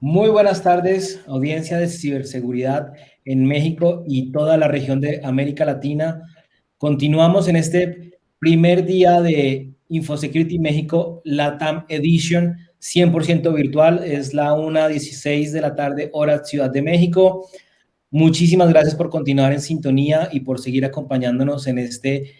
Muy buenas tardes, audiencia de ciberseguridad en México y toda la región de América Latina. Continuamos en este primer día de InfoSecurity México LATAM Edition, 100% virtual. Es la 1:16 de la tarde, hora Ciudad de México. Muchísimas gracias por continuar en sintonía y por seguir acompañándonos en este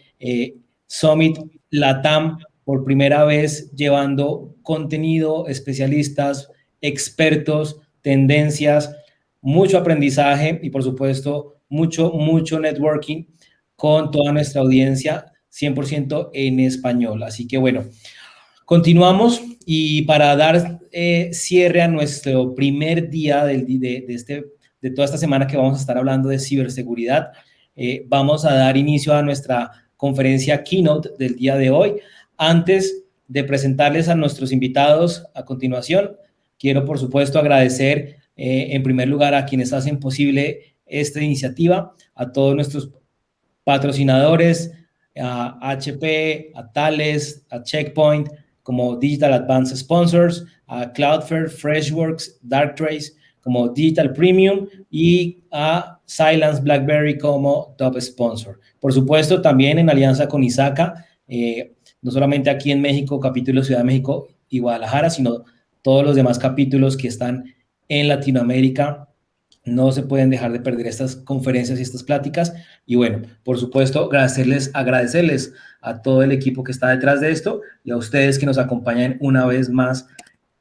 Summit LATAM, por primera vez llevando contenido, especialistas, expertos, tendencias, mucho aprendizaje y por supuesto mucho networking con toda nuestra audiencia 100% en español. Así que bueno, continuamos y para dar cierre a nuestro primer día de toda esta semana que vamos a estar hablando de ciberseguridad, vamos a dar inicio a nuestra conferencia Keynote del día de hoy. Antes de presentarles a nuestros invitados a continuación, quiero por supuesto agradecer en primer lugar a quienes hacen posible esta iniciativa, a todos nuestros patrocinadores, a HP, a Thales, a Checkpoint, como Digital Advanced Sponsors, a Cloudflare, Freshworks, Darktrace como Digital Premium y a Silence BlackBerry como Top Sponsor. Por supuesto, también en alianza con ISACA, no solamente aquí en México, capítulo Ciudad de México y Guadalajara, sino todos los demás capítulos que están en Latinoamérica. No se pueden dejar de perder estas conferencias y estas pláticas. Y bueno, por supuesto, agradecerles a todo el equipo que está detrás de esto y a ustedes que nos acompañan una vez más,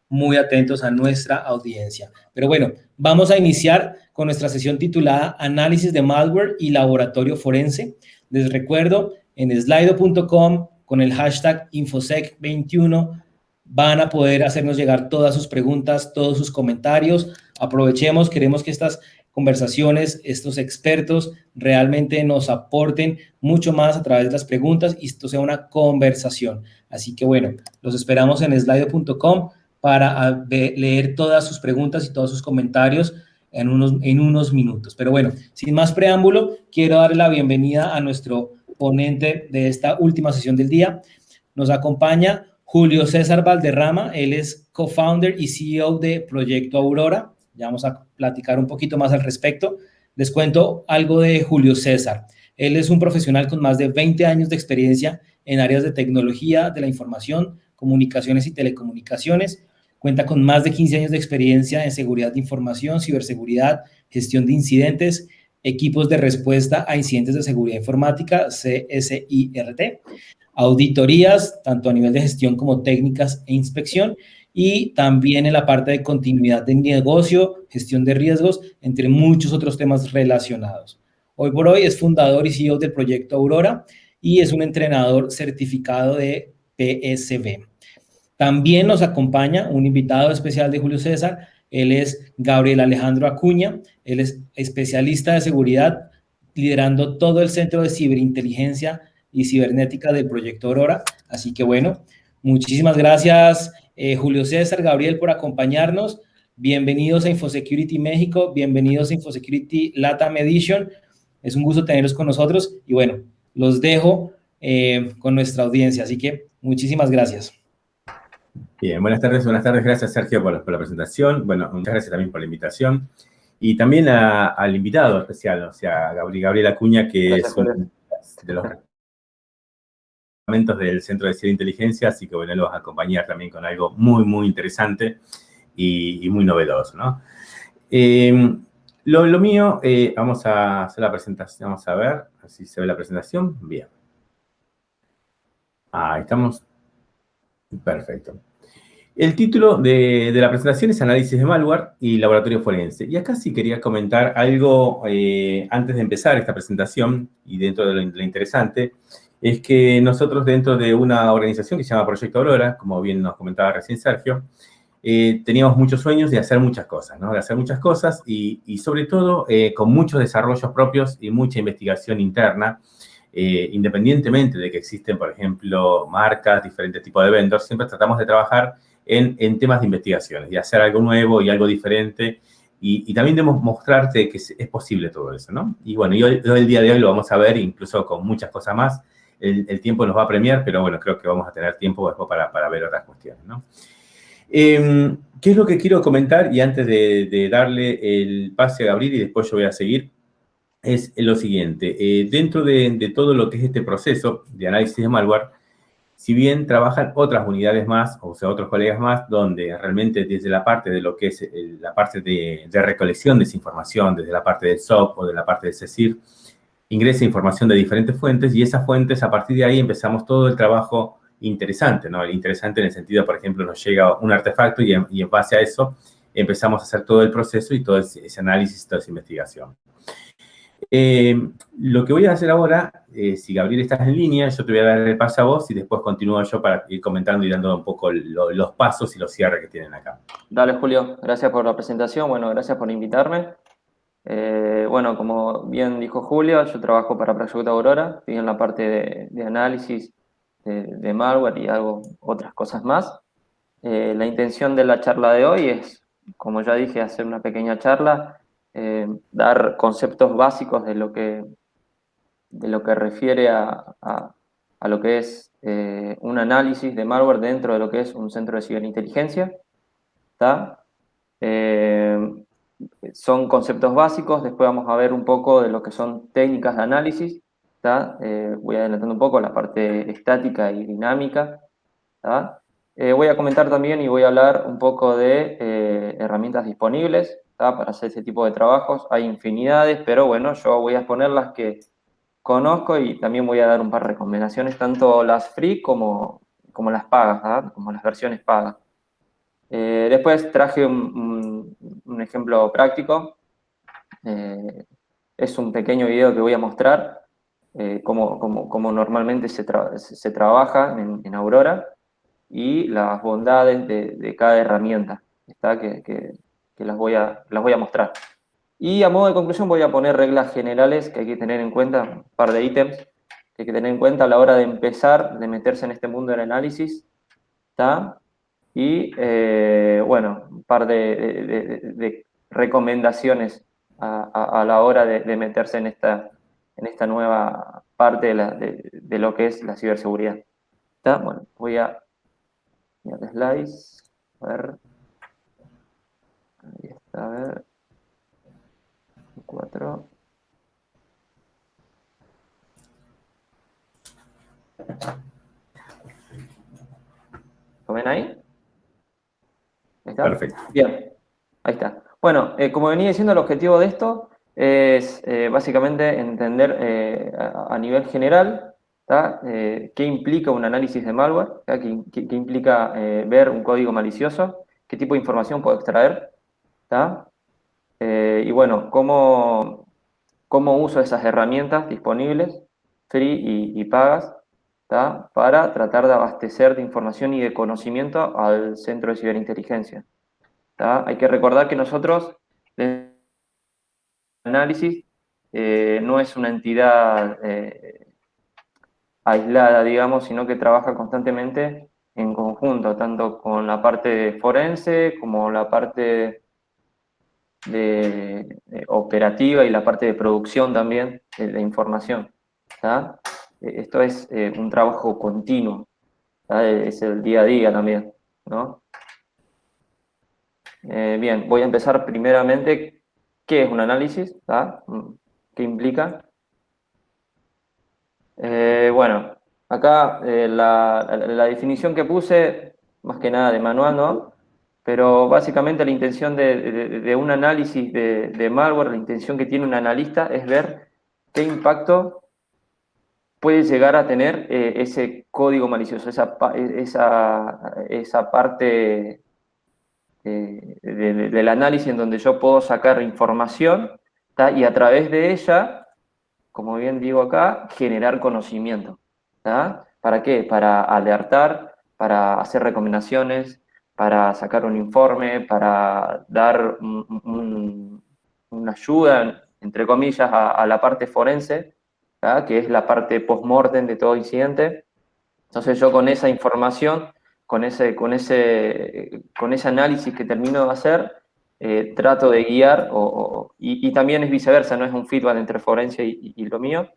muy atentos a nuestra audiencia. Pero bueno, vamos a iniciar con nuestra sesión titulada Análisis de Malware y Laboratorio Forense. Les recuerdo, en slido.com, con el hashtag InfoSec21, van a poder hacernos llegar todas sus preguntas, todos sus comentarios. Aprovechemos, queremos que estas conversaciones, estos expertos realmente nos aporten mucho más a través de las preguntas y esto sea una conversación. Así que bueno, los esperamos en slido.com para leer todas sus preguntas y todos sus comentarios en unos minutos. Pero bueno, sin más preámbulo, quiero darle la bienvenida a nuestro ponente de esta última sesión del día. Nos acompaña Julio César Valderrama, él es co-founder y CEO de Proyecto Aurora. Ya vamos a platicar un poquito más al respecto. Les cuento algo de Julio César. Él es un profesional con más de 20 años de experiencia en áreas de tecnología, de la información, comunicaciones y telecomunicaciones. Cuenta con más de 15 años de experiencia en seguridad de información, ciberseguridad, gestión de incidentes, equipos de respuesta a incidentes de seguridad informática, CSIRT, auditorías, tanto a nivel de gestión como técnicas e inspección, y también en la parte de continuidad de negocio, gestión de riesgos, entre muchos otros temas relacionados. Hoy por hoy es fundador y CEO del Proyecto Aurora y es un entrenador certificado de PSB. También nos acompaña un invitado especial de Julio César. Él es Gabriel Alejandro Acuña. Él es especialista de seguridad, liderando todo el Centro de Ciberinteligencia y Cibernética del Proyecto Aurora. Así que bueno, muchísimas gracias, Julio César, Gabriel, por acompañarnos. Bienvenidos a InfoSecurity México, bienvenidos a InfoSecurity LATAM Edition. Es un gusto tenerlos con nosotros y bueno, los dejo con nuestra audiencia. Así que muchísimas gracias. Bien, buenas tardes, gracias Sergio por la presentación, bueno, muchas gracias también por la invitación y también al invitado especial, o sea, Gabriel Acuña, que gracias, es uno de los departamentos del Centro de Ciberinteligencia, así que bueno, él los va a acompañar también con algo muy interesante y muy novedoso, ¿no? Lo mío, vamos a hacer la presentación, vamos a ver si se ve la presentación, bien. Ahí estamos, perfecto. El título de la presentación es Análisis de Malware y Laboratorio Forense. Y acá sí quería comentar algo antes de empezar esta presentación, y dentro de lo interesante, es que nosotros dentro de una organización que se llama Proyecto Aurora, como bien nos comentaba recién Sergio, teníamos muchos sueños de hacer muchas cosas, ¿no? De hacer muchas cosas y sobre todo con muchos desarrollos propios y mucha investigación interna. Independientemente de que existen, por ejemplo, marcas, diferentes tipos de vendors, siempre tratamos de trabajar en temas de investigaciones, de hacer algo nuevo y algo diferente, y también de mostrarte que es posible todo eso, ¿no? Y bueno, hoy el día de hoy lo vamos a ver, incluso con muchas cosas más. El tiempo nos va a premiar, pero bueno, creo que vamos a tener tiempo después para ver otras cuestiones, ¿no? ¿Qué es lo que quiero comentar? Y antes de darle el pase a Gabriel y después yo voy a seguir, es lo siguiente. Dentro de todo lo que es este proceso de análisis de malware, si bien trabajan otras unidades más, o sea, otros colegas más, donde realmente desde la parte de lo que es la parte de recolección de esa información, desde la parte del SOC o de la parte del CECIR, ingresa información de diferentes fuentes y esas fuentes, a partir de ahí empezamos todo el trabajo interesante, ¿no? El interesante en el sentido, por ejemplo, nos llega un artefacto y en base a eso empezamos a hacer todo el proceso y todo ese análisis, toda esa investigación. Lo que voy a hacer ahora, si Gabriel estás en línea, yo te voy a dar el paso a vos y después continúo yo para ir comentando y dando un poco los pasos y los cierres que tienen acá. Dale, Julio, gracias por la presentación, bueno, gracias por invitarme. Bueno, como bien dijo Julio, yo trabajo para Proyecto Aurora, estoy en la parte de análisis de malware y hago otras cosas más. La intención de la charla de hoy es, como ya dije, hacer una pequeña charla, dar conceptos básicos de lo que refiere a lo que es un análisis de malware dentro de lo que es un centro de ciberinteligencia. ¿Está? Son conceptos básicos, después vamos a ver un poco de lo que son técnicas de análisis. ¿Está? Voy adelantando un poco la parte estática y dinámica. ¿Está? Voy a comentar también y voy a hablar un poco de herramientas disponibles, ¿está? Para hacer ese tipo de trabajos. Hay infinidades, pero bueno, yo voy a exponer las que conozco y también voy a dar un par de recomendaciones, tanto las free como las pagas, ¿verdad? Como las versiones pagas. Después traje un ejemplo práctico. Es un pequeño video que voy a mostrar cómo normalmente se trabaja en Aurora y las bondades de cada herramienta, ¿está? Que las voy a mostrar. Y a modo de conclusión voy a poner reglas generales que hay que tener en cuenta, un par de ítems que hay que tener en cuenta a la hora de empezar, de meterse en este mundo del análisis, ¿está? Y, bueno, un par de recomendaciones a la hora de meterse en esta nueva parte de lo que es la ciberseguridad. ¿Está? Bueno, voy a mirar slides, a ver, ahí está, a ver, 4. ¿Lo ven ahí? ¿Ahí está? Perfecto. Bien, ahí está. Bueno, como venía diciendo, el objetivo de esto es básicamente entender a nivel general, ¿tá? Qué implica un análisis de malware, ¿tá? Qué implica ver un código malicioso, qué tipo de información puedo extraer, ¿tá? Y bueno, cómo uso esas herramientas disponibles, free y pagas, ¿tá? Para tratar de abastecer de información y de conocimiento al centro de ciberinteligencia. ¿Tá? Hay que recordar que nosotros, el análisis no es una entidad aislada, digamos, sino que trabaja constantemente en conjunto, tanto con la parte forense como la parte operativa y la parte de producción también de información. ¿Tá? Esto es un trabajo continuo, ¿tá? Es el día a día también, ¿no? Bien, voy a empezar primeramente. ¿Qué es un análisis? ¿Tá? ¿Qué implica? Bueno, acá la definición que puse, más que nada de manual, ¿no? Pero básicamente la intención de un análisis de malware, la intención que tiene un analista es ver qué impacto puede llegar a tener ese código malicioso, esa parte del análisis en donde yo puedo sacar información, ¿tá? Y a través de ella, como bien digo acá, generar conocimiento. ¿Tá? ¿Para qué? Para alertar, para hacer recomendaciones, para sacar un informe, para dar una ayuda, entre comillas, a la parte forense, ¿tá? Que es la parte post-mortem de todo incidente. Entonces yo con esa información, con ese análisis que termino de hacer, trato de guiar, y también es viceversa, no es un feedback entre forense y lo mío,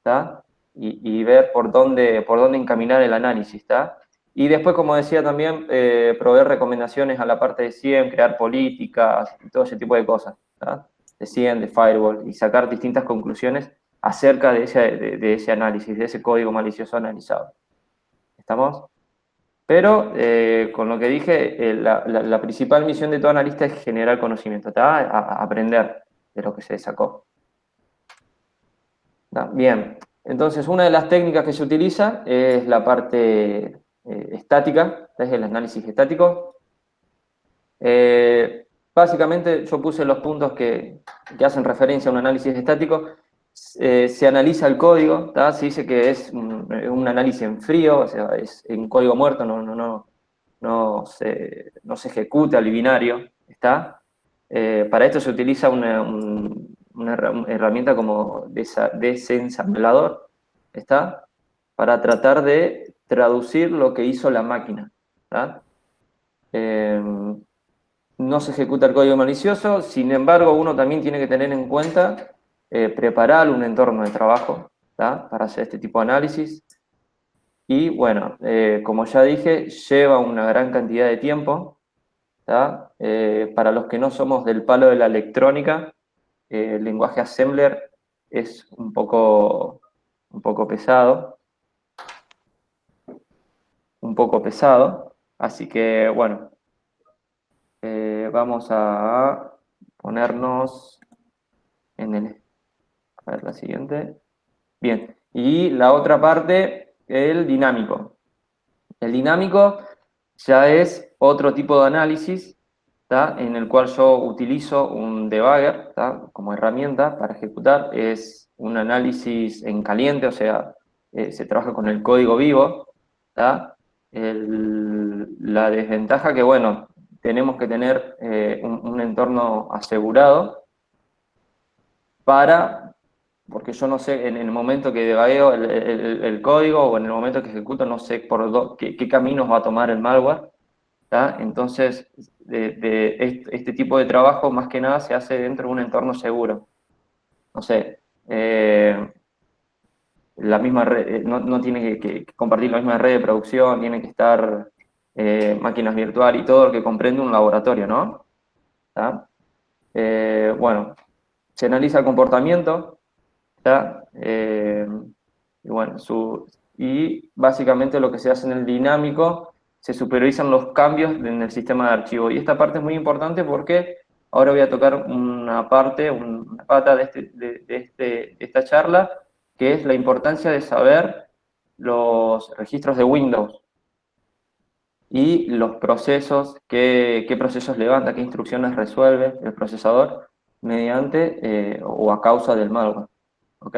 ¿tá? Y ver por dónde encaminar el análisis, ¿tá? Y después, como decía también, proveer recomendaciones a la parte de SIEM, crear políticas, y todo ese tipo de cosas, ¿tá? De SIEM, de firewall, y sacar distintas conclusiones acerca de ese análisis, de ese código malicioso analizado. ¿Estamos? Pero, con lo que dije, la principal misión de todo analista es generar conocimiento, ¿tá? Aprender de lo que se sacó. ¿Tá? Bien, entonces una de las técnicas que se utiliza es la parte estática, es el análisis estático. Básicamente yo puse los puntos que hacen referencia a un análisis estático. Se analiza el código, ¿tá? Se dice que es un análisis en frío, o sea, es en código muerto, no se ejecuta el binario, ¿está? Para esto se utiliza una herramienta como desensamblador, ¿está? Para tratar de traducir lo que hizo la máquina, ¿está? No se ejecuta el código malicioso, sin embargo, uno también tiene que tener en cuenta preparar un entorno de trabajo, ¿tá? Para hacer este tipo de análisis. Y bueno, como ya dije, lleva una gran cantidad de tiempo, ¿tá? Para los que no somos del palo de la electrónica, el lenguaje assembler es un poco pesado, así que bueno, vamos a ponernos en a ver la siguiente. Bien, y la otra parte, el dinámico. El dinámico ya es otro tipo de análisis, ¿tá? En el cual yo utilizo un debugger, ¿tá? Como herramienta para ejecutar. Es un análisis en caliente, o sea, se trabaja con el código vivo, ¿tá? La desventaja que, bueno, tenemos que tener un entorno asegurado porque yo no sé, en el momento que debugueo el código o en el momento que ejecuto, no sé qué caminos va a tomar el malware, ¿tá? Entonces, este tipo de trabajo más que nada se hace dentro de un entorno seguro. No sé, la misma red, no tiene que compartir la misma red de producción, tiene que estar máquinas virtuales y todo lo que comprende un laboratorio, ¿no? ¿Tá? Bueno, se analiza el comportamiento, ¿tá? Y bueno, y básicamente lo que se hace en el dinámico, se supervisan los cambios en el sistema de archivo. Y esta parte es muy importante porque ahora voy a tocar una parte, una pata de esta charla, que es la importancia de saber los registros de Windows y los procesos, qué procesos levanta, qué instrucciones resuelve el procesador mediante o a causa del malware. ¿Ok?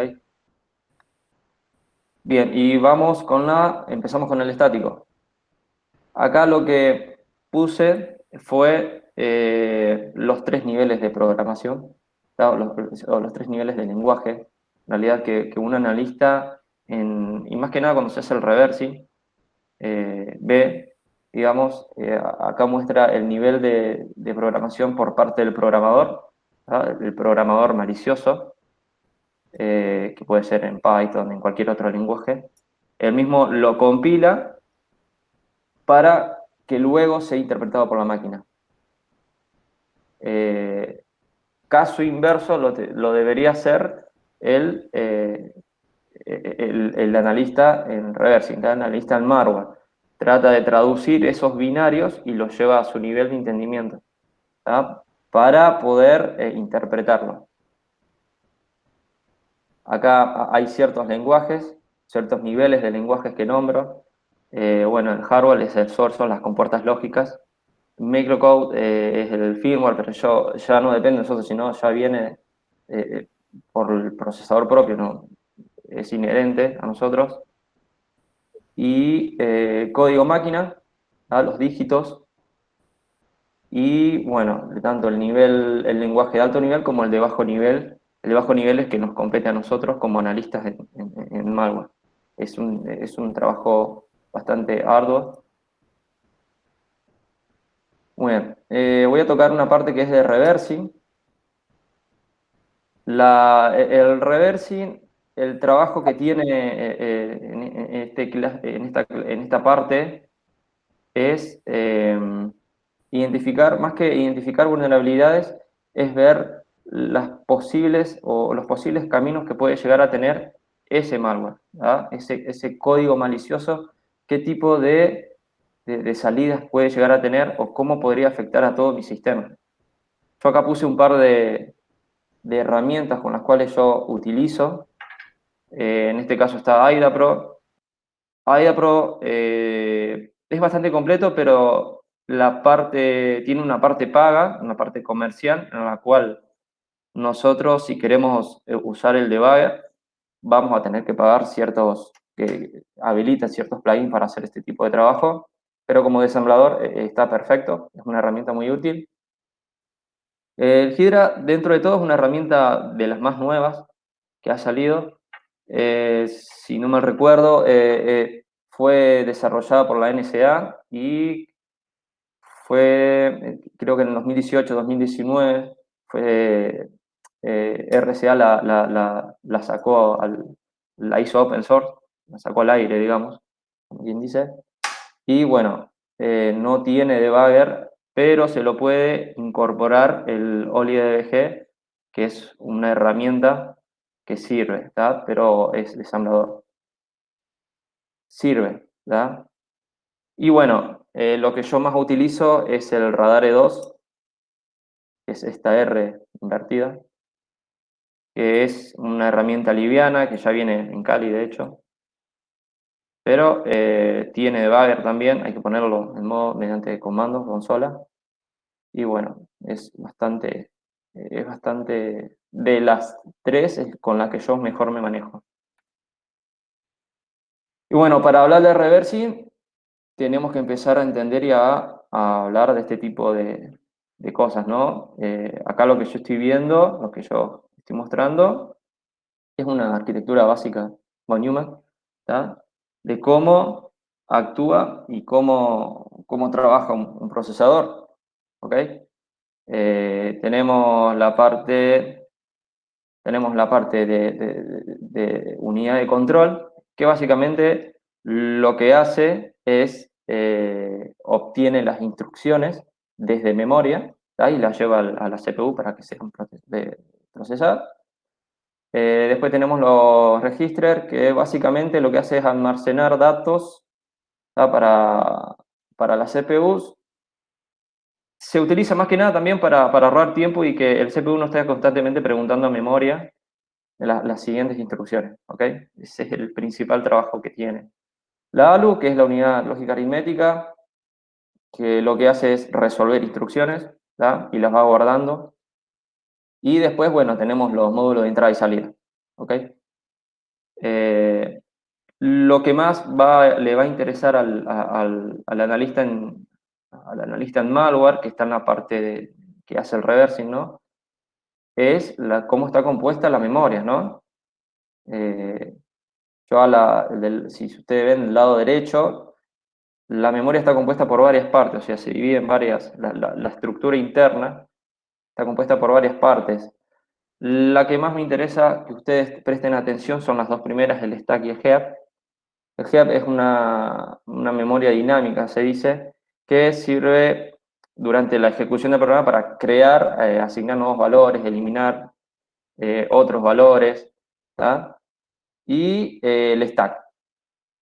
Bien, y empezamos con el estático. Acá lo que puse fue los 3 niveles de programación, ¿tá? O los 3 niveles de lenguaje. En realidad que un analista, y más que nada cuando se hace el reversing, ve, digamos, acá muestra el nivel de programación por parte del programador, ¿tá? El programador malicioso, que puede ser en Python, en cualquier otro lenguaje. Él mismo lo compila para que luego sea interpretado por la máquina. Caso inverso lo debería hacer el analista en reversing, el analista en malware. Trata de traducir esos binarios y los lleva a su nivel de entendimiento, ¿tá? Para poder interpretarlo. Acá hay ciertos lenguajes, ciertos niveles de lenguajes que nombro. Bueno, el hardware es el source, son las compuertas lógicas. Microcode es el firmware, pero ya no depende de nosotros, sino ya viene por el procesador propio, ¿no? Es inherente a nosotros. Y código máquina, ¿tá? Los dígitos. Y bueno, tanto el lenguaje de alto nivel como el de bajo nivel. El de bajo nivel es que nos compete a nosotros como analistas en malware. Es un trabajo bastante arduo. Muy bien, voy a tocar una parte que es de reversing. El reversing, el trabajo que tiene en esta parte, es identificar, más que identificar vulnerabilidades, es ver las posibles o los posibles caminos que puede llegar a tener ese malware, ¿verdad? Ese código malicioso, qué tipo de salidas puede llegar a tener o cómo podría afectar a todo mi sistema. Yo acá puse un par de herramientas con las cuales yo utilizo. En este caso está AidaPro. AidaPro es bastante completo, pero tiene una parte paga, una parte comercial, en la cual nosotros, si queremos usar el debugger, vamos a tener que pagar que habilitan ciertos plugins para hacer este tipo de trabajo, pero como desemblador está perfecto, es una herramienta muy útil. El Hydra, dentro de todo, es una herramienta de las más nuevas que ha salido. Si no mal recuerdo, fue desarrollada por la NSA y creo que en el 2018-2019, RCA la sacó, la hizo open source, la sacó al aire, digamos, como quien dice. Y bueno, no tiene debugger, pero se lo puede incorporar el OllyDBG, que es una herramienta que sirve, ¿tá? Pero es desamblador. Sirve, ¿tá? Y bueno, lo que yo más utilizo es el Radar E2, que es esta R invertida, que es una herramienta liviana que ya viene en Kali, de hecho, pero tiene debugger también, hay que ponerlo en modo mediante comandos, consola. Y bueno, es bastante de las tres es con las que yo mejor me manejo. Y bueno, para hablar de reversing, tenemos que empezar a entender y a hablar de este tipo de cosas, ¿no? Acá lo que yo estoy viendo, lo que yo estoy mostrando, es una arquitectura básica von Neumann, ¿tá? De cómo actúa y cómo trabaja un procesador, ¿ok? Tenemos la parte de unidad de control, que básicamente lo que hace es obtiene las instrucciones desde memoria, ¿tá? Y las lleva a la CPU para que sean procesadas. Después tenemos los registers, que básicamente lo que hace es almacenar datos, ¿tá? Para las CPUs. Se utiliza más que nada también para ahorrar tiempo y que el CPU no esté constantemente preguntando a memoria las siguientes instrucciones, ¿ok? Ese es el principal trabajo que tiene. La ALU, que es la unidad lógica aritmética, que lo que hace es resolver instrucciones, ¿tá? Y las va guardando. Y después, bueno, tenemos los módulos de entrada y salida, ¿ok? Lo que más le va a interesar al analista en malware, que está en la parte que hace el reversing, ¿no? Es cómo está compuesta la memoria, ¿no? Si ustedes ven el lado derecho, la memoria está compuesta por varias partes, o sea, se divide en varias, la estructura interna está compuesta por varias partes. La que más me interesa que ustedes presten atención son las dos primeras, el stack y el heap. El heap es una memoria dinámica, se dice, que sirve durante la ejecución del programa para crear, asignar nuevos valores, eliminar otros valores, ¿tá? Y el stack.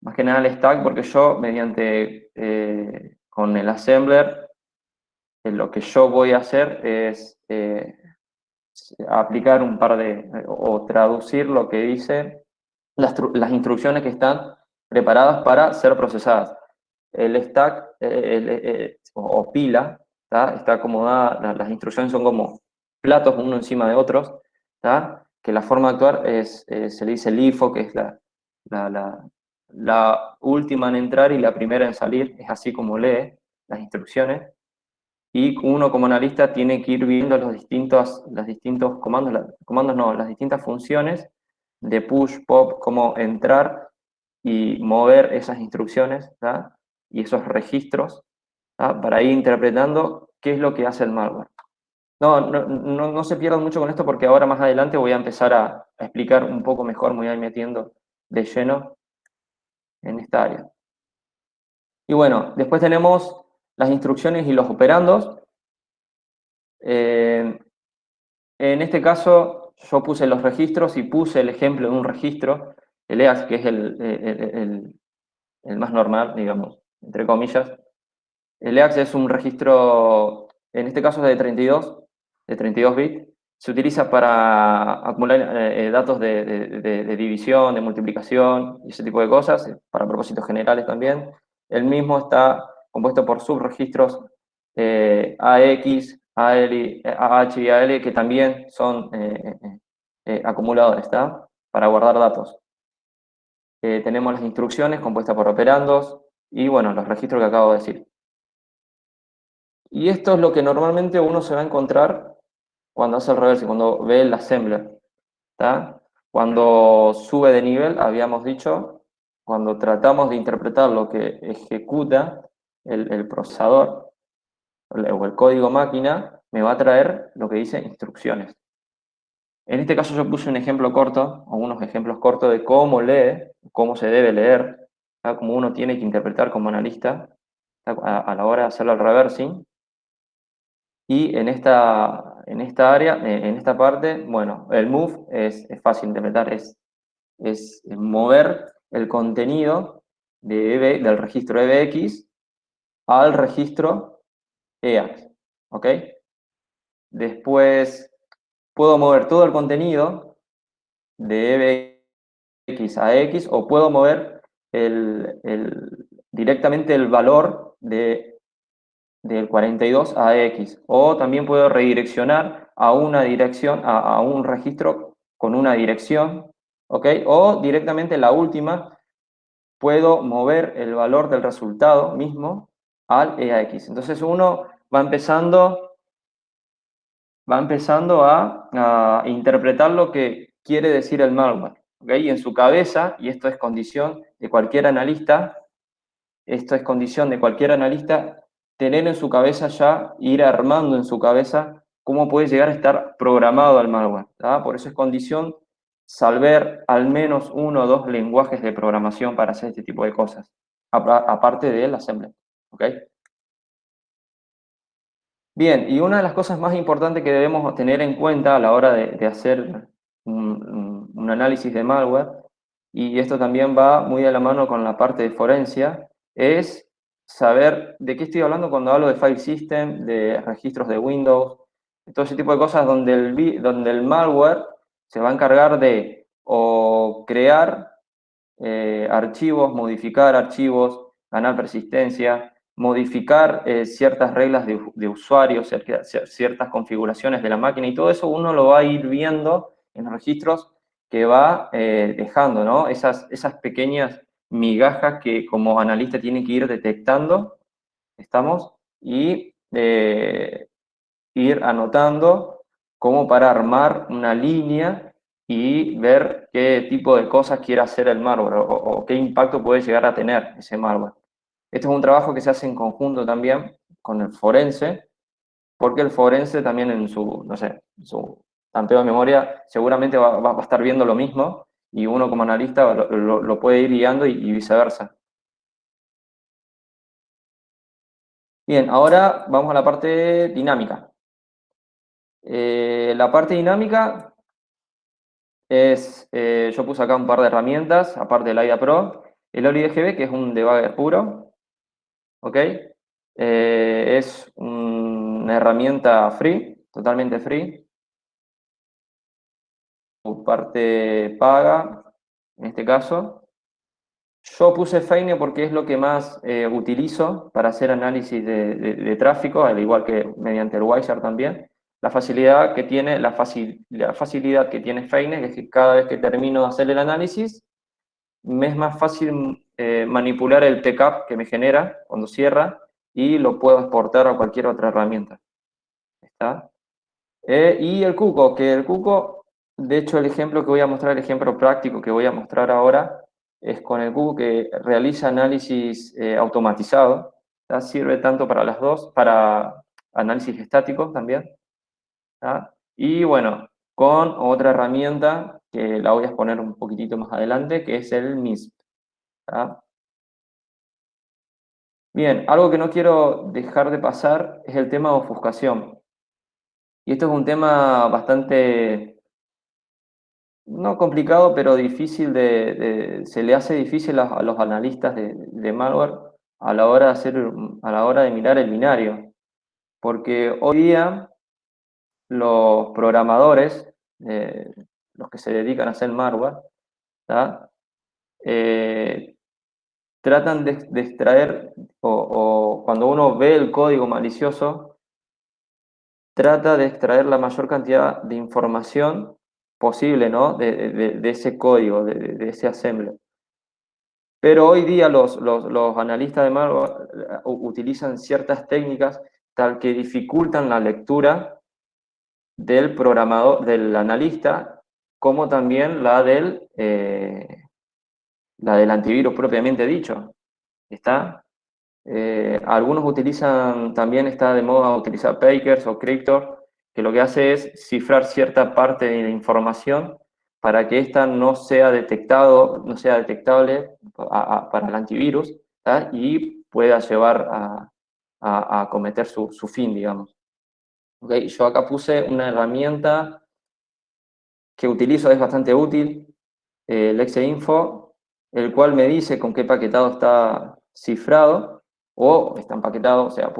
Más que nada el stack, porque yo, con el assembler, lo que yo voy a hacer es aplicar o traducir lo que dice las instrucciones que están preparadas para ser procesadas. El stack o pila, ¿tá? Está acomodada, las instrucciones son como platos uno encima de otros, ¿tá? Que la forma de actuar se le dice LIFO, que es la última en entrar y la primera en salir, es así como lee las instrucciones. Y uno como analista tiene que ir viendo los distintos comandos, las distintas funciones de push, pop, cómo entrar y mover esas instrucciones, ¿tá? Y esos registros, ¿tá? Para ir interpretando qué es lo que hace el malware. No se pierdan mucho con esto porque ahora más adelante voy a empezar a explicar un poco mejor, me voy a ir metiendo de lleno en esta área. Y bueno, después tenemos las instrucciones y los operandos. En este caso, yo puse los registros y puse el ejemplo de un registro, el EAX, que es el más normal, digamos, entre comillas. El EAX es un registro, en este caso es de 32 bits. Se utiliza para acumular datos de división, de multiplicación y ese tipo de cosas, para propósitos generales también. El mismo está compuesto por subregistros AX, AL, AH y AL, que también son acumuladores, ¿está? Para guardar datos. Tenemos las instrucciones compuestas por operandos y, bueno, los registros que acabo de decir. Y esto es lo que normalmente uno se va a encontrar cuando hace el reverse, cuando ve el assembler, ¿tá? Cuando sube de nivel, habíamos dicho, cuando tratamos de interpretar lo que ejecuta el procesador o el código máquina, me va a traer lo que dice instrucciones. En este caso yo puse un ejemplo corto, o unos ejemplos cortos de cómo lee, cómo se debe leer, ¿tá? Cómo uno tiene que interpretar como analista a la hora de hacer el reversing. Y en esta área, en esta parte, bueno, el move es fácil de interpretar, es mover el contenido del registro EBX al registro EAX, ¿ok? Después puedo mover todo el contenido de EBX a X o puedo mover directamente el valor del 42 a X, o también puedo redireccionar a una dirección, a un registro con una dirección, ¿ok? O directamente la última, puedo mover el valor del resultado mismo al EAX. Entonces uno va empezando a interpretar lo que quiere decir el malware, ¿ok? Y en su cabeza, y esto es condición de cualquier analista, tener en su cabeza ya, ir armando en su cabeza cómo puede llegar a estar programado el malware, ¿tá? Por eso es condición saber al menos 1 o 2 lenguajes de programación para hacer este tipo de cosas, aparte del assembly, ¿ok? Bien, y una de las cosas más importantes que debemos tener en cuenta a la hora de hacer un análisis de malware, y esto también va muy de la mano con la parte de forencia, es saber de qué estoy hablando cuando hablo de file system, de registros de Windows, todo ese tipo de cosas donde el malware se va a encargar de o crear archivos, modificar archivos, ganar persistencia, modificar ciertas reglas de usuario, ciertas configuraciones de la máquina, y todo eso uno lo va a ir viendo en los registros que va dejando, ¿no? Esas pequeñas migajas que como analista tiene que ir detectando, ¿estamos? Y ir anotando como para armar una línea y ver qué tipo de cosas quiere hacer el malware o qué impacto puede llegar a tener ese malware. Este es un trabajo que se hace en conjunto también con el forense, porque el forense también en su, no sé, su tanteo de memoria seguramente va a estar viendo lo mismo y uno como analista lo puede ir guiando y viceversa. Bien, ahora vamos a la parte dinámica. La parte dinámica es, yo puse acá un par de herramientas, aparte del AIDA Pro, el OliDGB, que es un debugger puro, ¿ok? Es una herramienta free, totalmente free, parte paga, en este caso. Yo puse Feine porque es lo que más utilizo para hacer análisis de tráfico, al igual que mediante el Wireshark también. La facilidad que tiene, la facilidad que tiene Feine es que cada vez que termino de hacer el análisis, me es más fácil manipular el TCAP que me genera cuando cierra y lo puedo exportar a cualquier otra herramienta. ¿Está? Y el Cuco, de hecho el ejemplo que voy a mostrar, el ejemplo práctico que voy a mostrar ahora, es con el Cuco que realiza análisis automatizado. ¿Tá? Sirve tanto para las dos, para análisis estático también. ¿Tá? Y bueno, con otra herramienta que la voy a exponer un poquitito más adelante, que es el MISP. ¿Tá? Bien, algo que no quiero dejar de pasar es el tema de ofuscación. Y esto es un tema bastante, no complicado, pero difícil se le hace difícil a los analistas de malware a la hora de a la hora de mirar el binario. Porque hoy día los programadores, los que se dedican a hacer malware, ¿tá? Eh, tratan de extraer, o cuando uno ve el código malicioso, trata de extraer la mayor cantidad de información posible, ¿no? De ese código, de ese assembly. Pero hoy día los analistas de malware utilizan ciertas técnicas tal que dificultan la lectura del programador, del analista, como también la del antivirus propiamente dicho. ¿Está? Algunos utilizan, también está de moda utilizar Packers o Cryptor, que lo que hace es cifrar cierta parte de la información para que ésta no sea no sea detectable para el antivirus, ¿tá? Y pueda llevar a cometer su fin, digamos. ¿Okay? Yo acá puse una herramienta que utilizo, es bastante útil, el Exeinfo, el cual me dice con qué paquetado está cifrado o está empaquetado, o sea,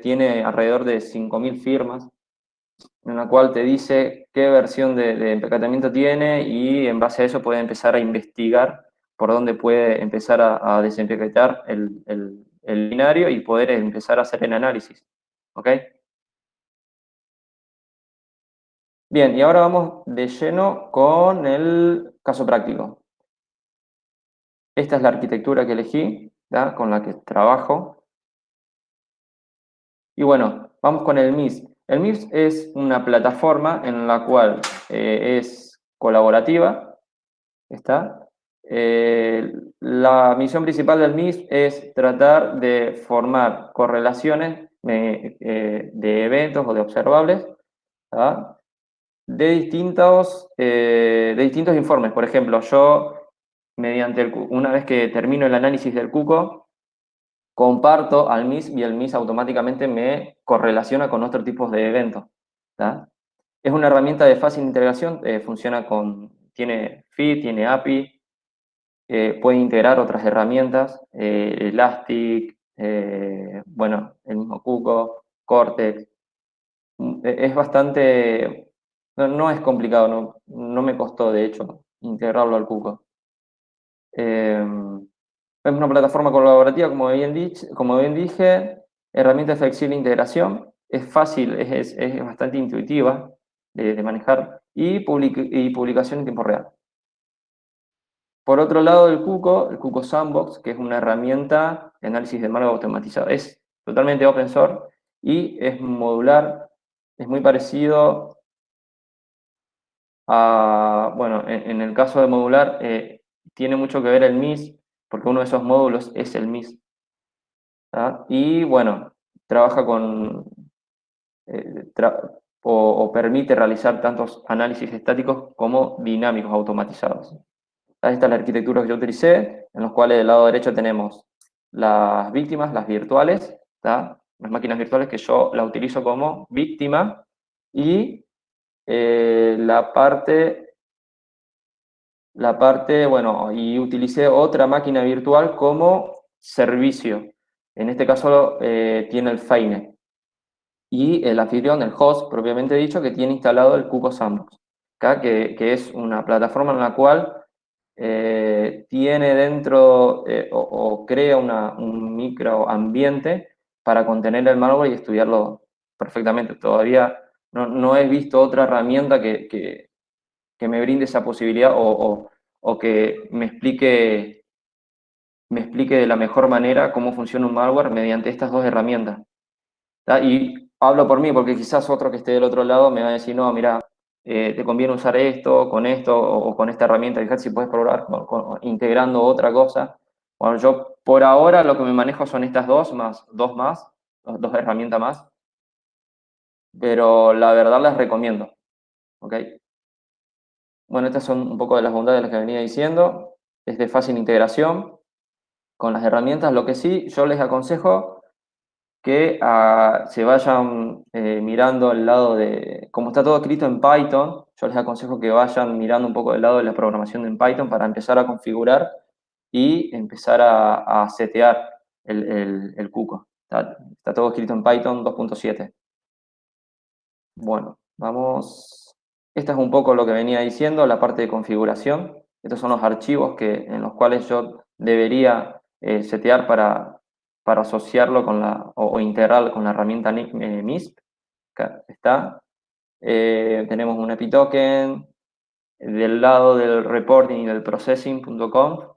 tiene alrededor de 5.000 firmas, en la cual te dice qué versión de empaquetamiento tiene y en base a eso puede empezar a investigar por dónde puede empezar a desempaquetar el binario y poder empezar a hacer el análisis. ¿Ok? Bien, y ahora vamos de lleno con el caso práctico. Esta es la arquitectura que elegí, ¿ya? Con la que trabajo. Y bueno, vamos con el MIS. El MIS es una plataforma en la cual es colaborativa, ¿está? La misión principal del MIS es tratar de formar correlaciones de eventos o de observables, ¿tá? De distintos informes. Por ejemplo, yo, una vez que termino el análisis del cuco, comparto al MIS y el MIS automáticamente me correlaciona con otros tipos de eventos. ¿Tá? Es una herramienta de fácil integración, tiene feed, tiene API, puede integrar otras herramientas, Elastic, bueno, el mismo Cuco, Cortex. Es bastante, no es complicado, no me costó de hecho integrarlo al Cuco. Es una plataforma colaborativa, como bien dije, herramienta de flexible integración, es fácil, es bastante intuitiva de manejar y publicación en tiempo real. Por otro lado, el Cuco Sandbox, que es una herramienta de análisis de malware automatizado, es totalmente open source y es modular, es muy parecido bueno, en el caso de modular, tiene mucho que ver el MIS, porque uno de esos módulos es el MIS. ¿Tá? Y bueno, trabaja con, o permite realizar tantos análisis estáticos como dinámicos automatizados. Esta es la arquitectura que yo utilicé, en los cuales del lado derecho tenemos las víctimas, las virtuales, ¿tá? Las máquinas virtuales que yo la utilizo como víctima, y bueno, y utilicé otra máquina virtual como servicio. En este caso tiene el Fainet. Y el anfitrión, el host propiamente dicho, que tiene instalado el Cuco Sandbox, ¿tá? Que es una plataforma en la cual tiene dentro o crea un microambiente para contener el malware y estudiarlo perfectamente. Todavía no he visto otra herramienta que me brinde esa posibilidad o que me explique de la mejor manera cómo funciona un malware mediante estas dos herramientas. ¿Tá? Y hablo por mí, porque quizás otro que esté del otro lado me va a decir, no, mira, te conviene usar esto o con esta herramienta, fíjate si puedes probar integrando otra cosa. Bueno, yo por ahora lo que me manejo son estas dos herramientas más, pero la verdad las recomiendo. ¿Ok? Bueno, estas son un poco de las bondades de las que venía diciendo. Es de fácil integración. con las herramientas. Lo que sí, yo les aconsejo que se vayan mirando el lado de, como está todo escrito en Python, yo les aconsejo que vayan mirando un poco del lado de la programación en Python para empezar a configurar y empezar a setear el cuco. Está todo escrito en Python 2.7. Bueno, vamos. Esta es un poco lo que venía diciendo, la parte de configuración. Estos son los archivos en los cuales yo debería setear para asociarlo con o integrar con la herramienta MISP. Acá está. Tenemos un API token. Del lado del reporting y del processing.com,